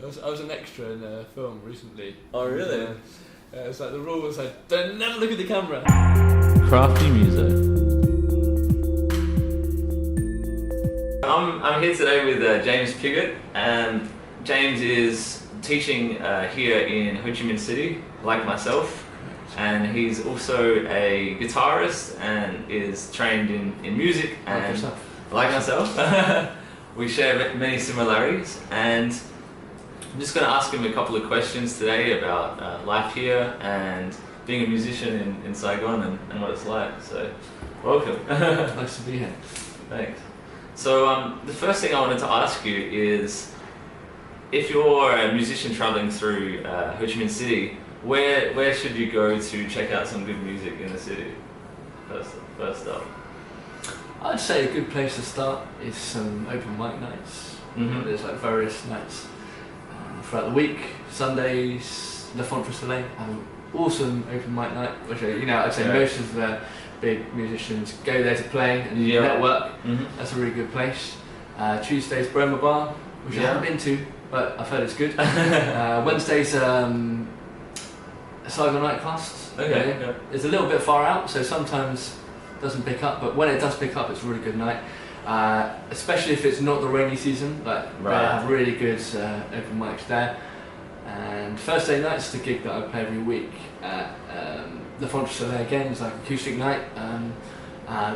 I was an extra in a film recently. Oh, really? It's like the rule was like, don't never look at the camera. Crafty Muso. I'm here today with James Pigott, and James is teaching here in Ho Chi Minh City, like myself, and he's also a guitarist and is trained in music and like myself. We share many similarities, and I'm just going to ask him a couple of questions today about life here and being a musician in Saigon and what it's like. So, welcome. Nice to be here. Thanks. So, the first thing I wanted to ask you is, if you're a musician traveling through Ho Chi Minh City, where should you go to check out some good music in the city? First up. I'd say a good place to start is some open mic nights. Mm-hmm. There's like various nights throughout the week. Sundays, Le Font Soleil have an awesome open mic night, which I'd say most of the big musicians go there to play and network. Mm-hmm. That's a really good place. Tuesdays, Broma Bar, which I haven't been to, but I've heard it's good. Wednesdays, Saigon Nightcast. Okay. It's a little bit far out, so sometimes doesn't pick up, but when it does pick up, it's a really good night. Especially if it's not the rainy season, they have really good open mics there. And Thursday night's the gig that I play every week at the Font Soleil again. It's like acoustic night.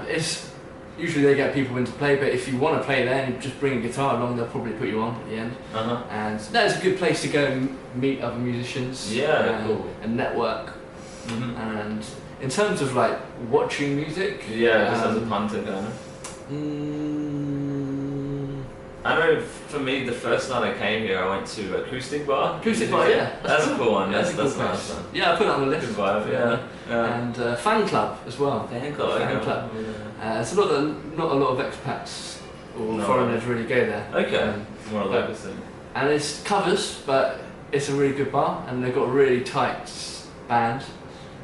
It's usually they get people in to play, but if you want to play there and you just bring a guitar along, they'll probably put you on at the end. Uh-huh. And that's a good place to go and meet other musicians. Cool. And network. Mm-hmm. And in terms of like watching music, just as a punter kind of. I know for me, the first night I came here, I went to Acoustic Bar. Acoustic Bar, yeah. That's a cool one. That's a cool nice one. Yeah, I put it on the list. Good vibe, yeah. And Fan Club as well. Fan Club. It's not a lot of expats or foreigners really go there. Okay. More like this thing. And it's covers, but it's a really good bar, and they've got a really tight band.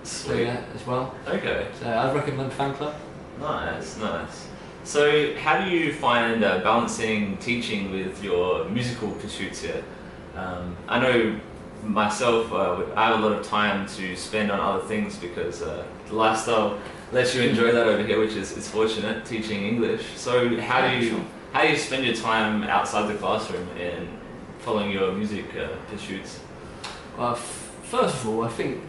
Sweet. As well. Okay. So I'd recommend Fan Club. Nice. So how do you find balancing teaching with your musical pursuits here? I know myself, I have a lot of time to spend on other things because the lifestyle lets you enjoy that over here, which is fortunate, teaching English. So how do you spend your time outside the classroom and following your music pursuits? Well, first of all, I think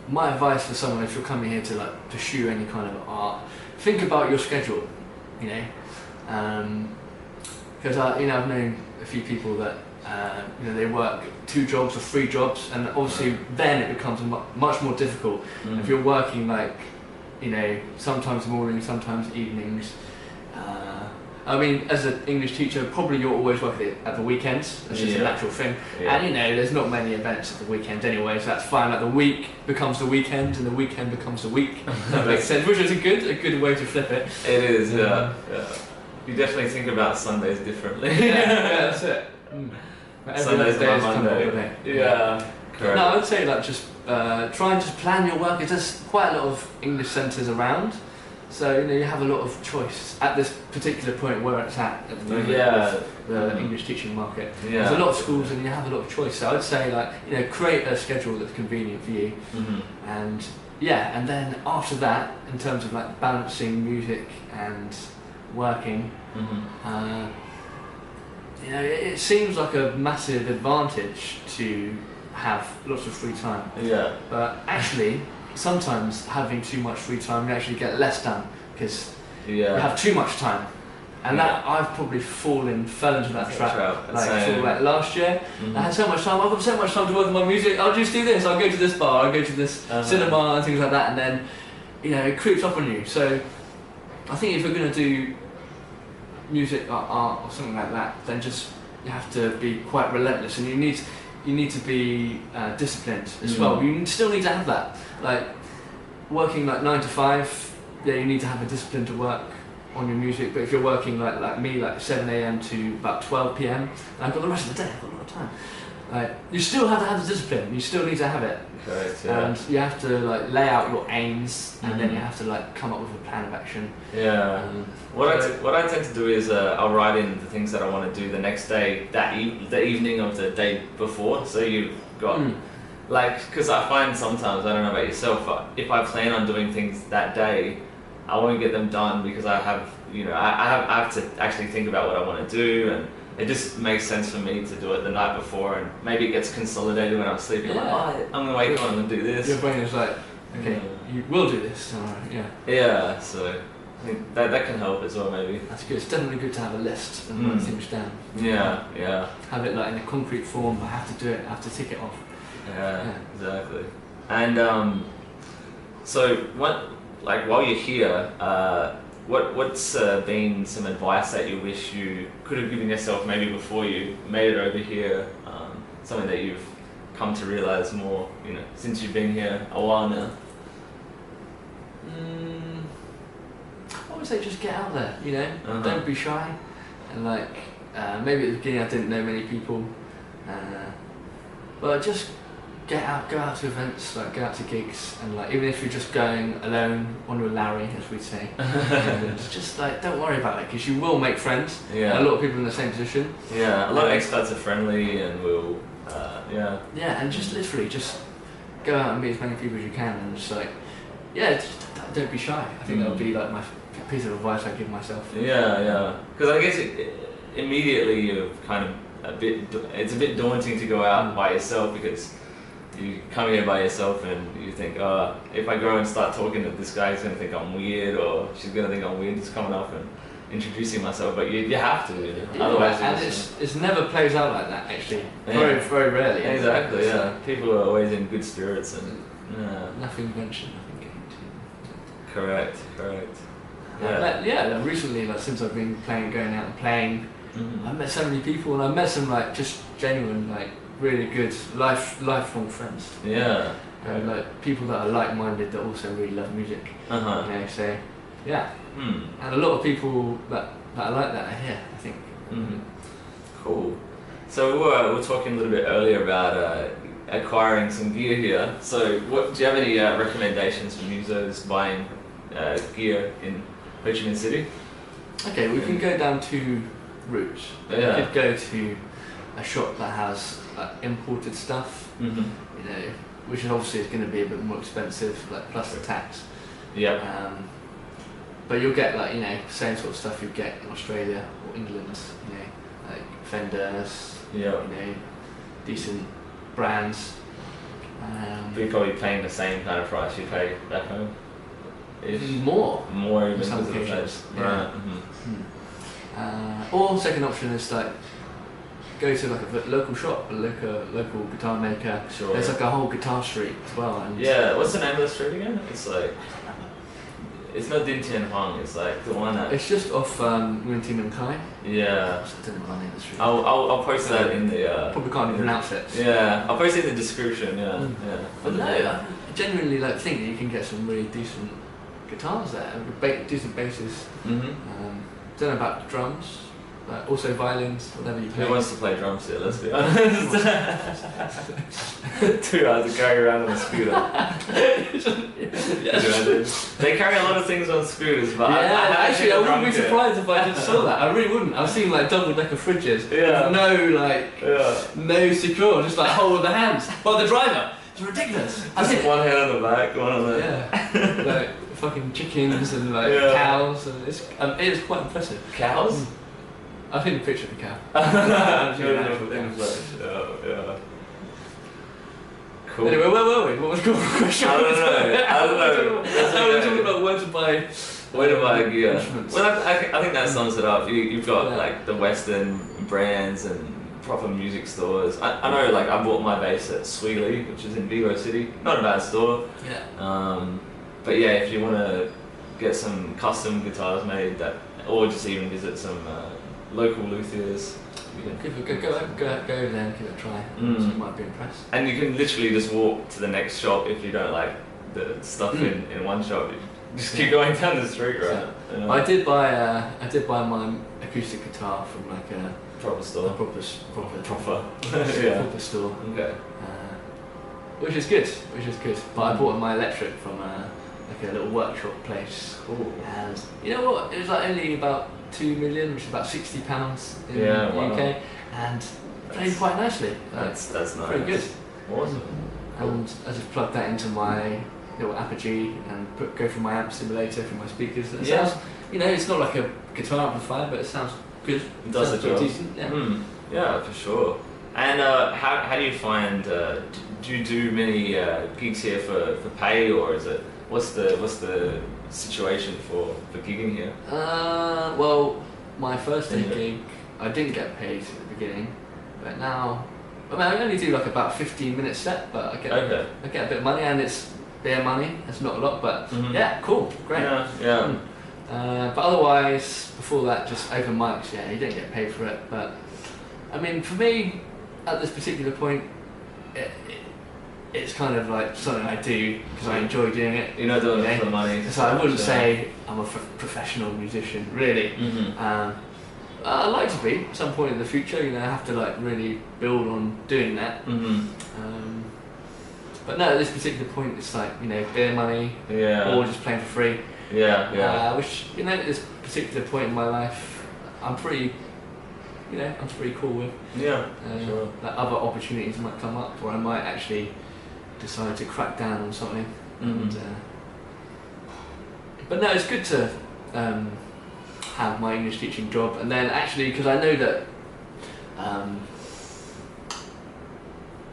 my advice for someone, if you're coming here to like pursue any kind of art, think about your schedule. Because I've known a few people that they work 2 jobs or 3 jobs, and obviously then it becomes much more difficult. If you're working sometimes mornings, sometimes evenings. As an English teacher, probably you're always working at the weekends. That's just a natural thing. Yeah. And there's not many events at the weekend anyway, so that's fine. Like the week becomes the weekend, and the weekend becomes the week. That makes sense, which is a good way to flip it. It is, yeah. You definitely think about Sundays differently. yeah, that's it. Sundays my Monday. Yeah. Correct. No, I would say just try and just plan your work. There's quite a lot of English centres around. So you have a lot of choice at this particular point where it's at the moment. The English teaching market. Yeah. There's a lot of schools and you have a lot of choice. So I'd say create a schedule that's convenient for you. Mm-hmm. And then after that, in terms of balancing music and working, it seems like a massive advantage to have lots of free time. Yeah. But actually, sometimes having too much free time, you actually get less done because you have too much time, and that I've probably fell into that trap. Last year, I had so much time. I've got so much time to work on my music. I'll just do this. I'll go to this bar. I'll go to this cinema and things like that, and then it creeps up on you. So I think if you're going to do music or art or something like that, then you have to be quite relentless, and you need to be disciplined as well. You still need to have that. Working 9 to 5, you need to have a discipline to work on your music. But if you're working like me, 7 a.m. to about 12 p.m, and I've got the rest of the day, I've got a lot of time. Like, you still have to have the discipline. You still need to have it. Correct. Yeah. And you have to like lay out your aims, and then you have to like come up with a plan of action. Yeah. What I tend to do is I'll write in the things that I want to do the next day, the evening of the day before. So you've got like, because I find sometimes, I don't know about yourself, but if I plan on doing things that day, I won't get them done because I have I have to actually think about what I want to do, and it just makes sense for me to do it the night before, and maybe it gets consolidated when I'm sleeping. Yeah. Like, oh, I'm gonna wake up and do this. Your brain is like, okay, you will do this tomorrow. Yeah. Yeah. So I think that can help as well, maybe. That's good. It's definitely good to have a list and write things down. Yeah. Have it like in a concrete form. I have to do it. I have to tick it off. Yeah. Exactly. And so what? Like while you're here, what's been some advice that you wish you could have given yourself maybe before you made it over here? Something that you've come to realize more, since you've been here a while now. I would say just get out there. Don't be shy, and like maybe at the beginning I didn't know many people, but just go out to events, like go out to gigs, and like even if you're just going alone on your Larry, as we say, just like don't worry about it, because you will make friends. Yeah. A lot of people in the same position. Yeah, a lot of expats are friendly and will. Yeah, and just literally just go out and meet as many people as you can, and just like just don't be shy. I think that would be like my piece of advice I give myself. Yeah, because I guess immediately you're kind of it's a bit daunting to go out by yourself, because you come here by yourself and you think, if I go and start talking to this guy, he's going to think I'm weird, or she's going to think I'm weird just coming up and introducing myself, but you have to, otherwise. And it's never plays out like that, actually. Very, very rarely. Exactly, yeah. People are always in good spirits and nothing mentioned, nothing getting to. Correct. Yeah. Recently, like since I've been going out and playing, I've met so many people, and I've met some like just genuine, like really good lifelong friends. Yeah. And like people that are like-minded that also really love music. So yeah. And a lot of people that are like that are here, I think. Cool. So we were talking a little bit earlier about acquiring some gear here. So do you have any recommendations for musos buying gear in Ho Chi Minh City? Okay, we can go down two routes. We could go to a shop that has imported stuff, which is obviously going to be a bit more expensive, like plus the tax. Yeah. But you'll get like same sort of stuff you get in Australia or England. Like Fenders. Decent brands. But you're probably paying the same kind of price you pay back home. More even in some occasions. Yeah. Or second option is like go to like a local shop, a local guitar maker. Sure. There's like a whole guitar street as well. And what's the name of the street again? It's like, it's not Din Tien Huang, it's like the one that... It's just off Nguyen Thi Minh Khai. Yeah. I don't know what the name of the street. I'll post that in the... Probably can't even pronounce it. Yeah, I'll post it in the description, But no, I genuinely think that you can get some really decent guitars there, decent basses. Don't know about drums, but also violins, whatever you play. Who wants to play drums here, let's be honest. 2 hours to carry around on a scooter. They carry a lot of things on scooters, but I wouldn't be surprised if I just saw that. I really wouldn't. I've seen like double-decker fridges with no secure, just like hold the hands by the driver. It's ridiculous. Just one hand on the back, one on the... like fucking chickens and cows, and it is quite impressive. Cows? I've seen a picture of a cow. Cool. Anyway, where were we? What was the question? I don't know. I was talking about where to buy gear. Instruments. Well, I think that sums it up. You've got like the Western brands and proper music stores. I know, like I bought my bass at Sweely, which is in Vigo City. Not a bad store. But if you want to get some custom guitars made, or just even visit some local luthiers, go over there and give it a try. You might be impressed. And you can literally just walk to the next shop if you don't like the stuff in one shop. You just keep going down the street, right? I did buy my acoustic guitar from like Proper store. Proper. Yeah. Proper store. Okay. Which is good. But I bought my electric from like a little workshop place. Ooh. And you know what? It was like only about 2 million, which is about £60 in the UK, and played quite nicely. That's nice. Pretty good. Awesome. And I just plugged that into my little Apogee and go through my amp simulator through my speakers. It sounds, you know, it's not like a guitar amplifier, but it sounds good. It does the job. Decent. Yeah. Yeah, for sure. And how do you find? Do you do many gigs here for pay, or is it what's the situation for gigging here? Well, my first day gig, I didn't get paid at the beginning, but now, I mean, I only do like about 15-minute set, but I get a bit of money, and it's bare money. It's not a lot, but yeah, cool, great. Yeah. But otherwise, before that, just open mics. Yeah, you didn't get paid for it, but I mean, for me, at this particular point, it's kind of like something I do because I enjoy doing it. You're not doing it for the money. So I wouldn't say I'm a professional musician, really. I'd like to be at some point in the future. You know, I have to like really build on doing that. But no, at this particular point, it's like, you know, bare money, or just playing for free. Which, you know, at this particular point in my life, I'm pretty cool with. Sure. That other opportunities might come up, or I might actually decide to crack down on something. But no, it's good to have my English teaching job, and then actually, because I know that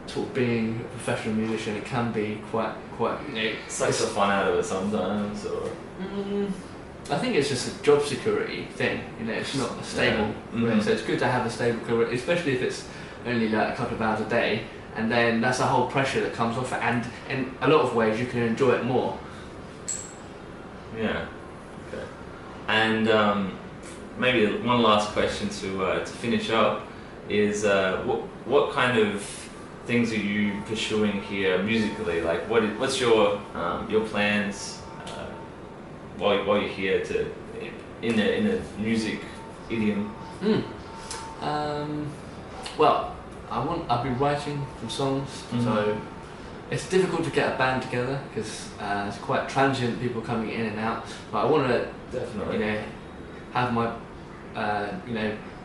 sort of being a professional musician, it can be quite you know, Sucks the fun out of it sometimes, or. I think it's just a job security thing, you know, it's not a stable career, so it's good to have a stable career, especially if it's only like a couple of hours a day, and then that's a whole pressure that comes off it, and in a lot of ways you can enjoy it more. Yeah, okay. And maybe one last question to finish up is what kind of things are you pursuing here musically? Like what's your plans while you're here in a music idiom? Well, I've been writing some songs, so it's difficult to get a band together because it's quite transient, people coming in and out. But I want to definitely, you know, have my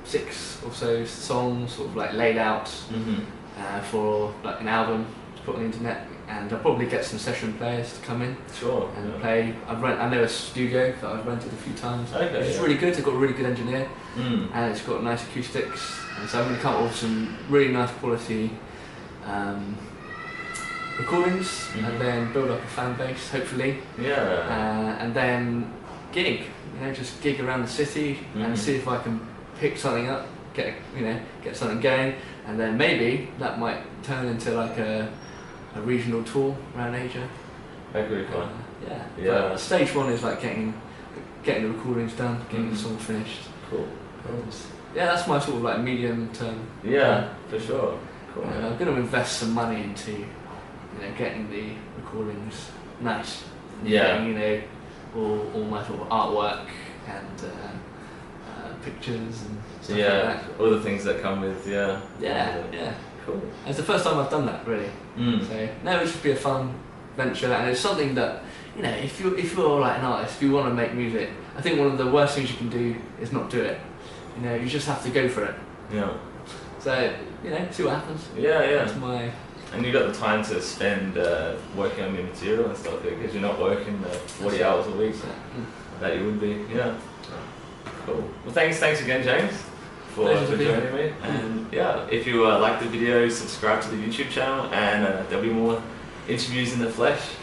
6 or so songs sort of like laid out for like an album to put on the internet. And I'll probably get some session players to come in and play. I know a studio that I've rented a few times. It's really good. They've got a really good engineer, and it's got nice acoustics. And so I'm going to come up with some really nice quality recordings, and then build up a fan base, hopefully. And then gig. You know, just gig around the city and see if I can pick something up, get something going, and then maybe that might turn into like a regional tour around Asia. That'd be really fun. But stage 1 is like getting the recordings done, getting the song finished. Cool. Yeah, that's my sort of like medium term. For sure. Cool. I'm going to invest some money into getting the recordings nice. Getting, all my sort of artwork and pictures and stuff like that. All the things that come with Cool. It's the first time I've done that, really. So no, it should be a fun venture, and it's something that, you know, if you're like an artist, if you want to make music, I think one of the worst things you can do is not do it. You know, you just have to go for it. So, you know, see what happens. That's my. And you got the time to spend working on your material and stuff, because you're not working 40 hours a week. I bet you would be. Cool. Well, thanks again, James, for joining me. And if you like the video, subscribe to the YouTube channel, and there'll be more interviews in the flesh.